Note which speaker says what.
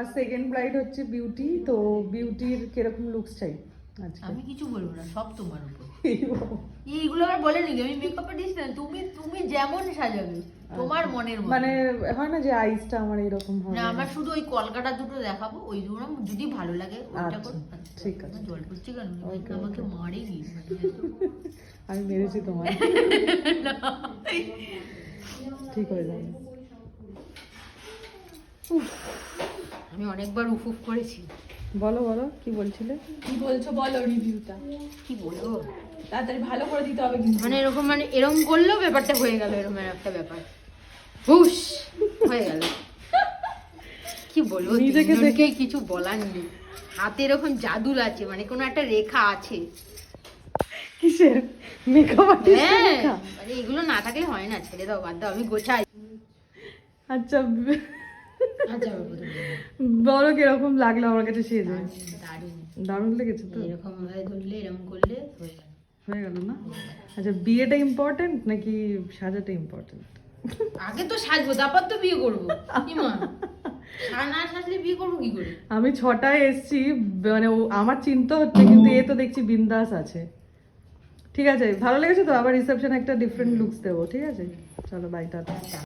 Speaker 1: আর second bride হচ্ছে beauty, তো বিউটির কিরকম লুকস চাই আজকে?
Speaker 2: আমি কিছু বলবো না, সব তোমার উপর। এইগুলো আবার বলে নি আমি মেকআপ আর্টিস্ট না, তুমি যেমন সাজাবে তোমার মনের মতো।
Speaker 1: মানে হয় না যে আইসটা আমার এরকম হবে?
Speaker 2: না, আমার শুধু ওই কলকাতা দুটো দেখাবো, ওই দুটো যদি ভালো লাগে ওইটা করো।
Speaker 1: ঠিক আছে।
Speaker 2: জল পড়ছে কেন? আমাকে মারেনি।
Speaker 1: আমি মেরেছি তোমায়। ঠিক হয়ে যাবে।
Speaker 2: আমি অনেকবার উফ উফ করেছি।
Speaker 1: বলো বলো কি বলছিলে?
Speaker 3: কি বলছো বলো, রিভিউটা
Speaker 2: কি বলবো,
Speaker 3: তাড়াতাড়ি ভালো করে দিতে হবে কিন্তু।
Speaker 2: মানে এরকম করলেও ব্যাপারটা হয়ে গেল, এরকম একটা ব্যাপার হুশ হয়ে গেল। কি বলবো,
Speaker 1: নিজেকে
Speaker 2: দেখে কিছু বলার নেই। হাতে এরকম জাদু আছে, মানে কোনো একটা রেখা আছে।
Speaker 1: কিসের মেকআপ আর্টিস্ট?
Speaker 2: হ্যাঁ, মানে এগুলো না থাকলে হয় না, ছেড়ে দাও, বাদ দাও, আমি গোছাই।
Speaker 1: আচ্ছা
Speaker 2: আচ্ছা,
Speaker 1: বলো কিরকম লাগলো আমার কাছে সেজে?
Speaker 2: দারুণ
Speaker 1: দারুণ লেগেছে তো?
Speaker 2: এরকম ভাবে ধরলে, এরকম করলে হয়ে গেল।
Speaker 1: হয়ে গেল না? আচ্ছা, বিয়েটা ইম্পর্টেন্ট নাকি সাজাটা ইম্পর্টেন্ট?
Speaker 2: আগে তো সাজবো, তারপর তো বিয়ে করবো। কি মা, না সাজলে বিয়ে করবো কি করে?
Speaker 1: আমি 6টায় এসছি, মানে আমার চিন্তা হচ্ছে, কিন্তু এ তো দেখছি বিন্দাস আছে। ঠিক আছে, ভালো লেগেছে তো? আবার রিসেপশন একটা ডিফারেন্ট লুকস দেবো, ঠিক আছে? চলো বাই, টাটা।